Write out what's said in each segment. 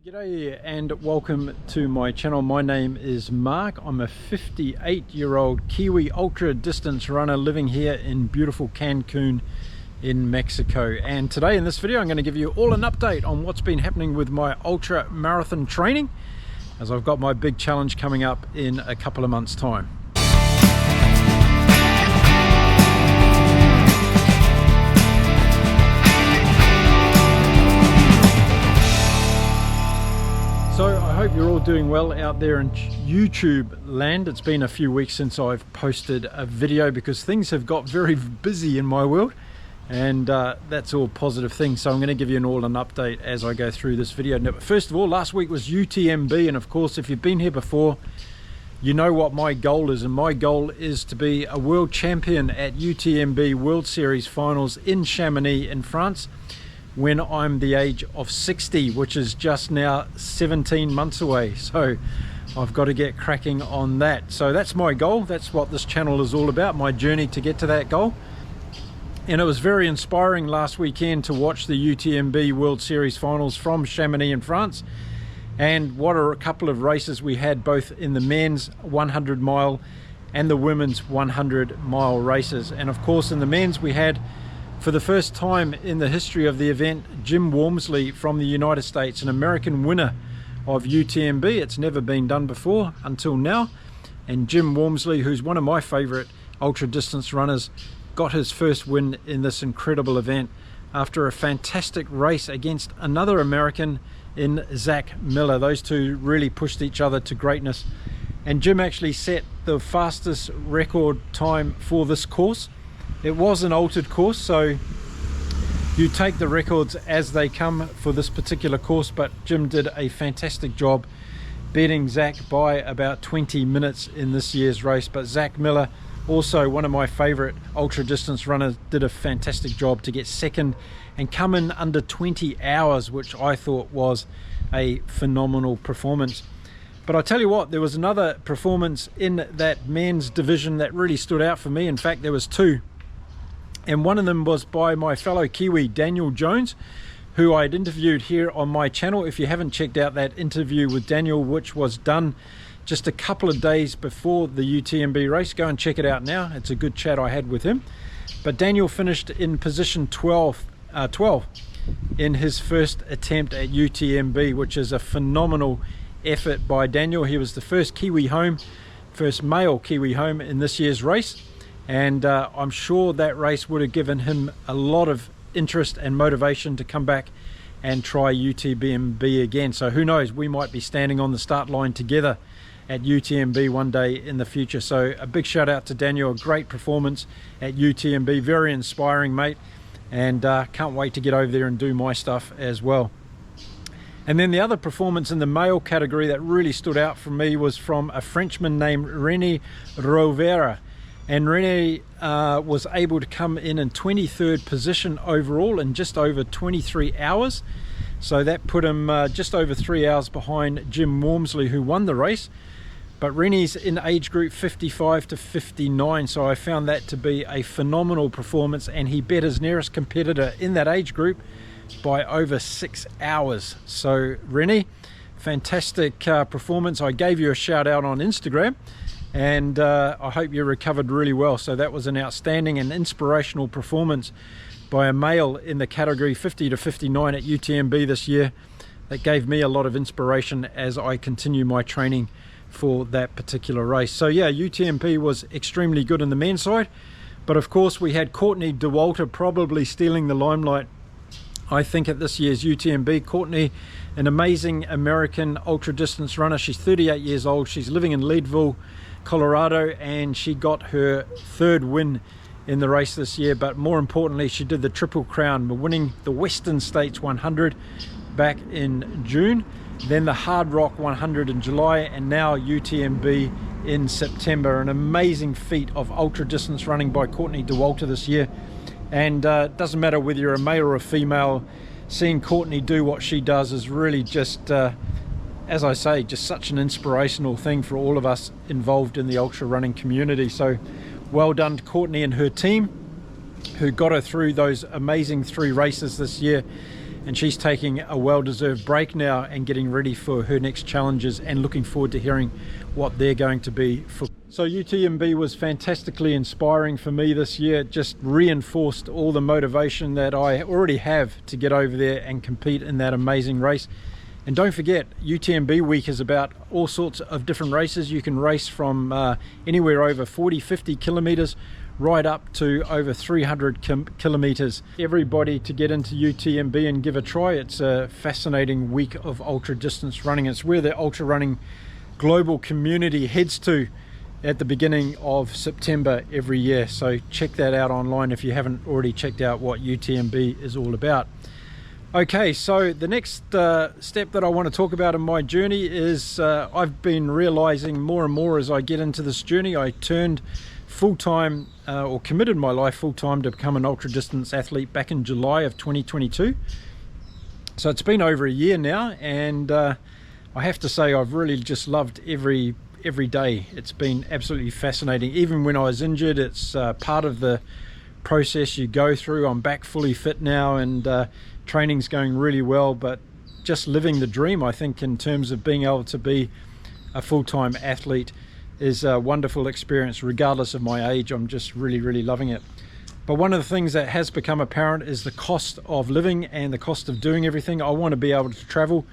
G'day and welcome to my channel. My name is Mark. I'm a 58-year-old Kiwi ultra distance runner living here in beautiful Cancun in Mexico. And today in this video I'm going to give you all an update on what's been happening with my ultra marathon training, as I've got my big challenge coming up in a couple of months' time. So I hope you're all doing well out there in YouTube land. It's been a few weeks since I've posted a video because things have got very busy in my world, and that's all positive things. So I'm going to give you an update as I go through this video. Now, first of all, last week was UTMB, and of course if you've been here before you know what my goal is, and my goal is to be a world champion at UTMB World Series finals in Chamonix in France when I'm the age of 60, which is just now 17 months away. So I've got to get cracking on that. So that's my goal. That's what this channel is all about, my journey to get to that goal. And it was very inspiring last weekend to watch the UTMB World Series finals from Chamonix in France. And what are a couple of races we had, both in the men's 100 mile and the women's 100 mile races. And of course in the men's we had, for the first time in the history of the event, Jim Walmsley from the United States, an American winner of UTMB. It's never been done before until now. And Jim Walmsley, who's one of my favorite ultra distance runners, got his first win in this incredible event after a fantastic race against another American in Zach Miller. Those two really pushed each other to greatness. And Jim actually set the fastest record time for this course. It was an altered course, so you take the records as they come for this particular course, but Jim did a fantastic job beating Zach by about 20 minutes in this year's race. But Zach Miller, also one of my favorite ultra distance runners, did a fantastic job to get second and come in under 20 hours, which I thought was a phenomenal performance. But I tell you what, there was another performance in that men's division that really stood out for me. In fact, there was two. And one of them was by my fellow Kiwi, Daniel Jones, who I had interviewed here on my channel. If you haven't checked out that interview with Daniel, which was done just a couple of days before the UTMB race, go and check it out now. It's a good chat I had with him. But Daniel finished in position 12 in his first attempt at UTMB, which is a phenomenal effort by Daniel. He was the first Kiwi home, first male Kiwi home in this year's race. And I'm sure that race would have given him a lot of interest and motivation to come back and try UTMB again. So who knows, we might be standing on the start line together at UTMB one day in the future. So a big shout out to Daniel, a great performance at UTMB, very inspiring, mate, and can't wait to get over there and do my stuff as well. And then the other performance in the male category that really stood out for me was from a Frenchman named René Rovera. And René was able to come in 23rd position overall in just over 23 hours. So that put him just over 3 hours behind Jim Walmsley, who won the race. But René's in age group 55 to 59, so I found that to be a phenomenal performance, and he bet his nearest competitor in that age group by over 6 hours. So René, fantastic performance. I gave you a shout out on Instagram, and I hope you recovered really well. So that was an outstanding and inspirational performance by a male in the category 50 to 59 at UTMB this year. That gave me a lot of inspiration as I continue my training for that particular race. So yeah, UTMB was extremely good on the men's side, but of course we had Courtney Dauwalter probably stealing the limelight, I think, at this year's UTMB. Courtney, an amazing American ultra distance runner. She's 38 years old. She's living in Leadville, Colorado, and she got her third win in the race this year. But more importantly, she did the Triple Crown, winning the Western States 100 back in June, then the Hard Rock 100 in July, and now UTMB in September. An amazing feat of ultra distance running by Courtney Dauwalter this year. And it doesn't matter whether you're a male or a female, seeing Courtney do what she does is really just as I say, just such an inspirational thing for all of us involved in the ultra running community. So well done to Courtney and her team, who got her through those amazing 3 races this year. and she's taking a well-deserved break now and getting ready for her next challenges, and looking forward to hearing what they're going to be for. So UTMB was fantastically inspiring for me this year. It just reinforced all the motivation that I already have to get over there and compete in that amazing race. And don't forget, UTMB week is about all sorts of different races. You can race from anywhere over 40-50 kilometers right up to over 300 kilometers. Everybody to get into UTMB and give a try. It's a fascinating week of ultra distance running. It's where the ultra running global community heads to at the beginning of September every year. So check that out online if you haven't already checked out what UTMB is all about. Okay, so the next step that I want to talk about in my journey is I've been realizing more and more as I get into this journey. I turned full-time or committed my life full-time to become an ultra distance athlete back in July of 2022. So it's been over a year now, and I have to say I've really just loved every day. It's been absolutely fascinating. Even when I was injured, it's part of the process you go through. I'm back fully fit now, and training's going really well, but just living the dream, I think, in terms of being able to be a full-time athlete is a wonderful experience regardless of my age. I'm just really loving it. But one of the things that has become apparent is the cost of living and the cost of doing everything. I want to be able to travel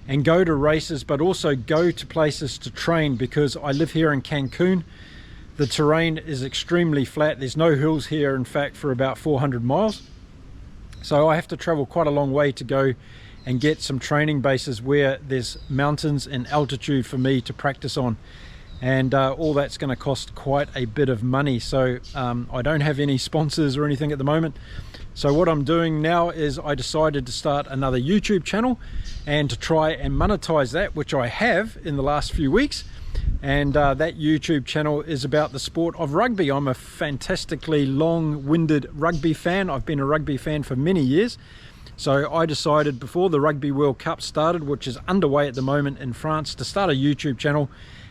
and go to races, but also go to places to train, because I live here in Cancun. The terrain is extremely flat. There's no hills here, in fact, for about 400 miles. So I have to travel quite a long way to go and get some training bases where there's mountains and altitude for me to practice on. And all that's going to cost quite a bit of money. So I don't have any sponsors or anything at the moment. So what I'm doing now is I decided to start another YouTube channel and to try and monetize that, which I have in the last few weeks. And that YouTube channel is about the sport of rugby. I'm a fantastically long-winded rugby fan. I've been a rugby fan for many years. So I decided before the Rugby World Cup started, which is underway at the moment in France, to start a YouTube channel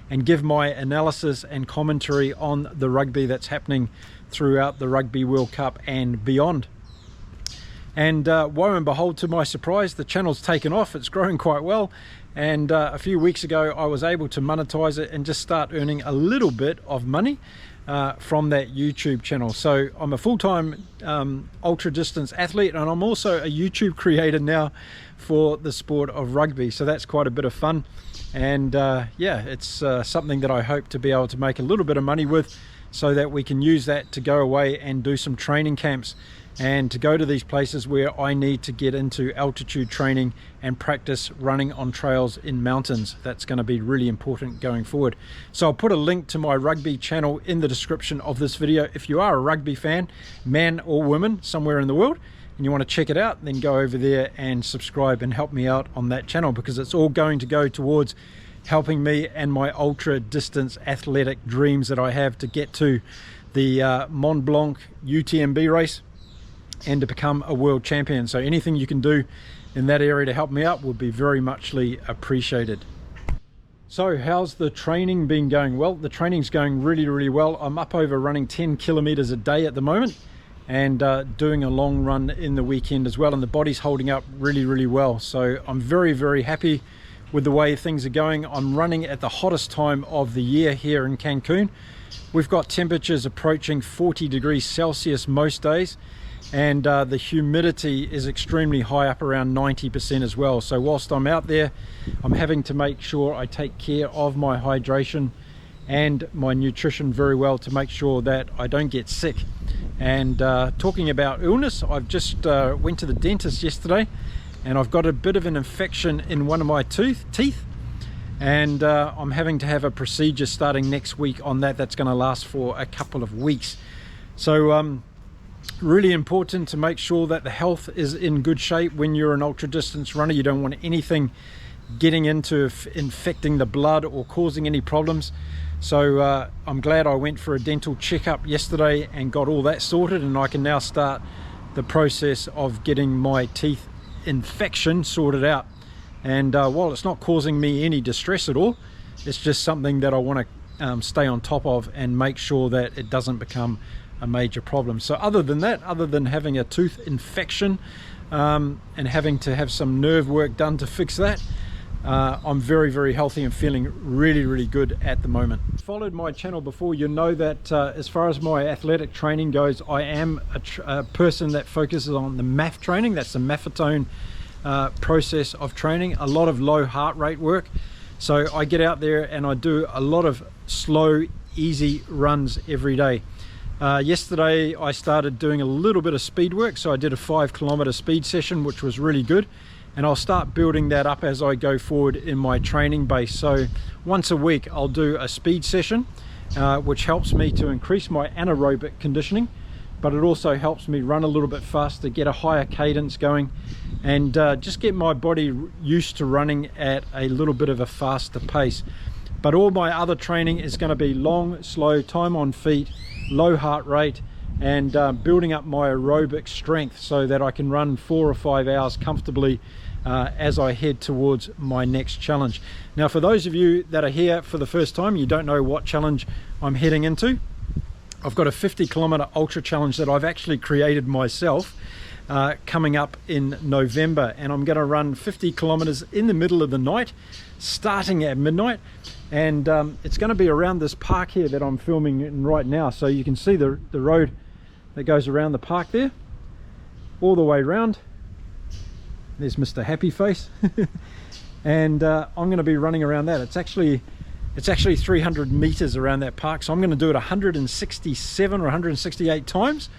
and give my analysis and commentary on the rugby that's happening throughout the Rugby World Cup and beyond. And woe and behold, to my surprise, the channel's taken off. It's growing quite well. And a few weeks ago, I was able to monetize it and just start earning a little bit of money from that YouTube channel. So I'm a full-time ultra distance athlete, and I'm also a YouTube creator now for the sport of rugby. So that's quite a bit of fun. And yeah, it's something that I hope to be able to make a little bit of money with, so that we can use that to go away and do some training camps and to go to these places where I need to get into altitude training and practice running on trails in mountains. That's going to be really important going forward. So I'll put a link to my rugby channel in the description of this video. If you are a rugby fan, man or woman, somewhere in the world, and you want to check it out, then go over there and subscribe and help me out on that channel, because it's all going to go towards helping me and my ultra distance athletic dreams that I have to get to the Mont Blanc UTMB race and to become a world champion. So anything you can do in that area to help me out would be very muchly appreciated. So how's the training been going? Well, the training's going really well. I'm up over running 10 kilometers a day at the moment, and doing a long run in the weekend as well, and the body's holding up really well. So I'm very happy with the way things are going. I'm running at the hottest time of the year here in Cancun. We've got temperatures approaching 40 degrees Celsius most days, and the humidity is extremely high, up around 90% as well. So whilst I'm out there, I'm having to make sure I take care of my hydration and my nutrition very well to make sure that I don't get sick. And talking about illness, I've just went to the dentist yesterday, and I've got a bit of an infection in one of my teeth, and I'm having to have a procedure starting next week on that. That's going to last for a couple of weeks. So really important to make sure that the health is in good shape when you're an ultra distance runner. You don't want anything getting into infecting the blood or causing any problems. So I'm glad I went for a dental checkup yesterday and got all that sorted, and I can now start the process of getting my teeth infection sorted out. And while it's not causing me any distress at all, it's just something that I want to stay on top of and make sure that it doesn't become a major problem. So other than that, other than having a tooth infection, and having to have some nerve work done to fix that, I'm very healthy and feeling really good at the moment. If you followed my channel before, you know that as far as my athletic training goes, I am a person that focuses on the MAF training. That's the maffetone process of training, a lot of low heart rate work. So I get out there and I do a lot of slow, easy runs every day. Yesterday I started doing a little bit of speed work, so I did a 5-kilometer speed session, which was really good, and I'll start building that up as I go forward in my training base. So once a week I'll do a speed session, which helps me to increase my anaerobic conditioning, but it also helps me run a little bit faster, get a higher cadence going, and just get my body used to running at a little bit of a faster pace. But all my other training is going to be long, slow, time on feet, low heart rate, and building up my aerobic strength so that I can run 4 or 5 hours comfortably as I head towards my next challenge. Now, for those of you that are here for the first time, you don't know what challenge I'm heading into. I've got a 50-kilometer ultra challenge that I've actually created myself coming up in November, and I'm going to run 50 kilometers in the middle of the night, starting at midnight. And it's going to be around this park here that I'm filming in right now. So you can see the road that goes around the park there, all the way around. There's Mr. Happy Face. And I'm going to be running around that. It's actually 300 meters around that park, so I'm going to do it 167 or 168 times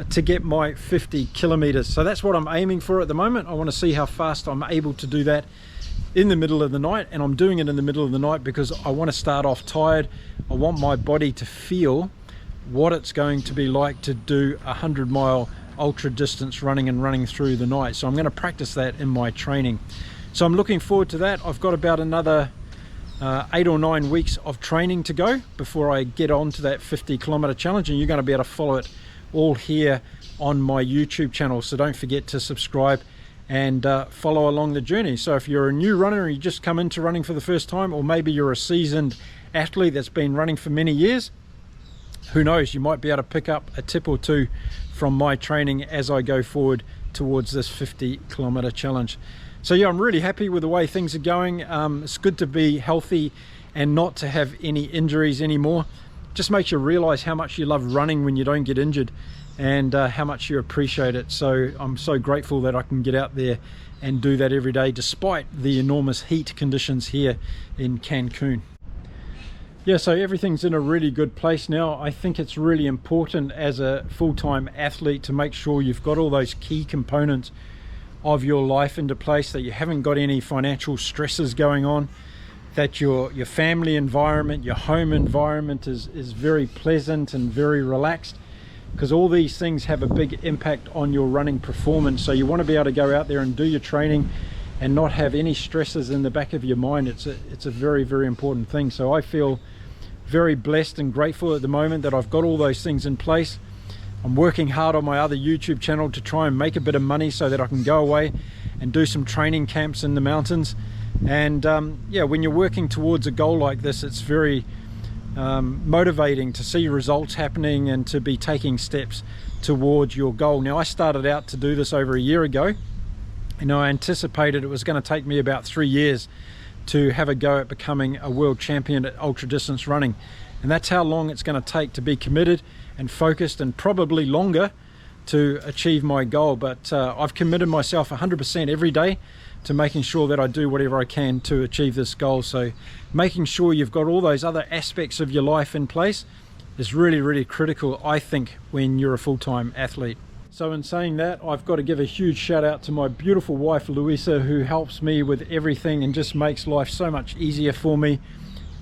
to get my 50 kilometers. So that's what I'm aiming for at the moment. I want to see how fast I'm able to do that in the middle of the night, and I'm doing it in the middle of the night because I want to start off tired. I want my body to feel what it's going to be like to do 100-mile ultra distance running through the night. So I'm going to practice that in my training. So I'm looking forward to that. I've got about another 8 or 9 weeks of training to go before I get on to that 50-kilometer challenge, and you're going to be able to follow it all here on my YouTube channel. So don't forget to subscribe and follow along the journey. So if you're a new runner and you just come into running for the first time, or maybe you're a seasoned athlete that's been running for many years, who knows, you might be able to pick up a tip or two from my training as I go forward towards this 50-kilometer challenge. So yeah, I'm really happy with the way things are going. It's good to be healthy and not to have any injuries anymore. Just makes you realize how much you love running when you don't get injured, and how much you appreciate it. So I'm so grateful that I can get out there and do that every day despite the enormous heat conditions here in Cancun. Yeah, so everything's in a really good place now. I think it's really important as a full-time athlete to make sure you've got all those key components of your life into place, that you haven't got any financial stresses going on, that your family environment, your home environment is very pleasant and very relaxed, because all these things have a big impact on your running performance. So you want to be able to go out there and do your training and not have any stresses in the back of your mind. It's a very important thing. So I feel very blessed and grateful at the moment that I've got all those things in place. I'm working hard on my other YouTube channel to try and make a bit of money so that I can go away and do some training camps in the mountains. And yeah, when you're working towards a goal like this, it's very motivating to see results happening and to be taking steps towards your goal. Now, I started out to do this over a year ago, and I anticipated it was going to take me about 3 years to have a go at becoming a world champion at ultra distance running. And that's how long it's going to take to be committed and focused, and probably longer to achieve my goal. But I've committed myself 100% every day to making sure that I do whatever I can to achieve this goal. So making sure you've got all those other aspects of your life in place is really critical, I think, when you're a full-time athlete. So in saying that, I've got to give a huge shout out to my beautiful wife Louisa, who helps me with everything and just makes life so much easier for me.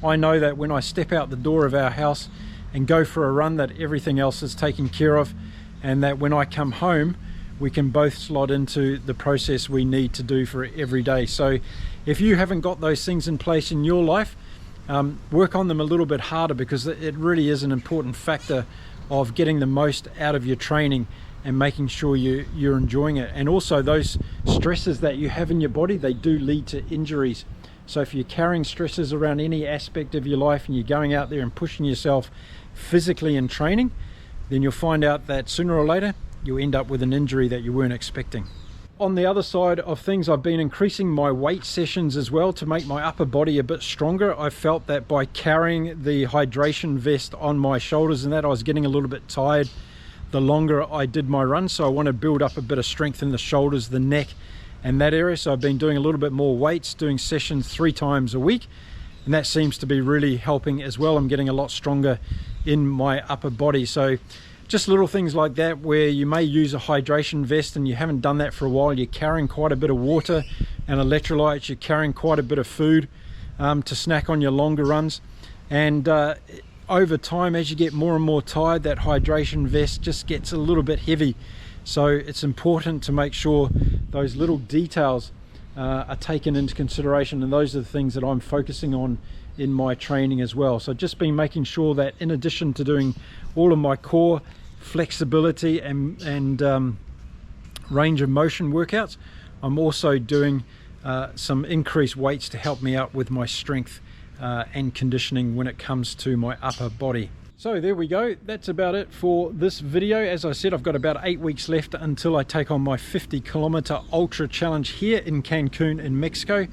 I know that when I step out the door of our house and go for a run, that everything else is taken care of, and that when I come home we can both slot into the process we need to do for every day. So if you haven't got those things in place in your life, work on them a little bit harder, because it really is an important factor of getting the most out of your training and making sure you're enjoying it. And also, those stresses that you have in your body, they do lead to injuries. So if you're carrying stresses around any aspect of your life and you're going out there and pushing yourself physically in training, then you'll find out that sooner or later you'll end up with an injury that you weren't expecting. on the other side of things, I've been increasing my weight sessions as well to make my upper body a bit stronger. I felt that by carrying the hydration vest on my shoulders and that, I was getting a little bit tired the longer I did my run. So I want to build up a bit of strength in the shoulders, the neck and that area. So I've been doing a little bit more weights, doing sessions 3 times a week, and that seems to be really helping as well. I'm getting a lot stronger in my upper body. So just little things like that, where you may use a hydration vest and you haven't done that for a while. You're carrying quite a bit of water and electrolytes, you're carrying quite a bit of food to snack on your longer runs, and over time, as you get more and more tired, that hydration vest just gets a little bit heavy. So it's important to make sure those little details are taken into consideration, and those are the things that I'm focusing on in my training as well. So just been making sure that in addition to doing all of my core flexibility and range of motion workouts, I'm also doing some increased weights to help me out with my strength and conditioning when it comes to my upper body. So there we go, that's about it for this video. As I said, I've got about 8 weeks left until I take on my 50-kilometer ultra challenge here in Cancun in Mexico.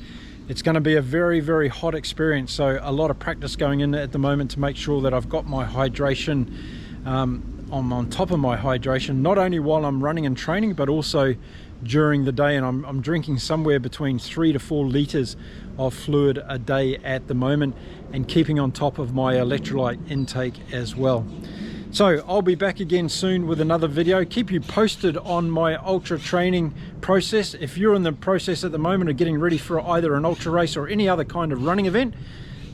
It's going to be a very, very hot experience, so a lot of practice going in at the moment to make sure that I've got my hydration, I'm on top of my hydration, not only while I'm running and training, but also during the day. And I'm drinking somewhere between 3 to 4 liters of fluid a day at the moment, and keeping on top of my electrolyte intake as well. So I'll be back again soon with another video. Keep you posted on my ultra training process. If you're in the process at the moment of getting ready for either an ultra race or any other kind of running event,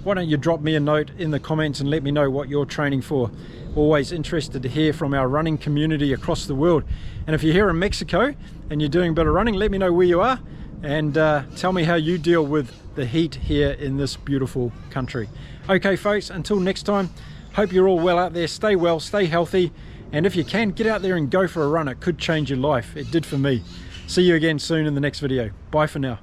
why don't you drop me a note in the comments and let me know what you're training for. Always interested to hear from our running community across the world. And if you're here in Mexico and you're doing a bit of running, let me know where you are, and tell me how you deal with the heat here in this beautiful country. Okay folks, until next time, hope you're all well out there. Stay well, stay healthy, and if you can, get out there and go for a run. It could change your life. It did for me. See you again soon in the next video. Bye for now.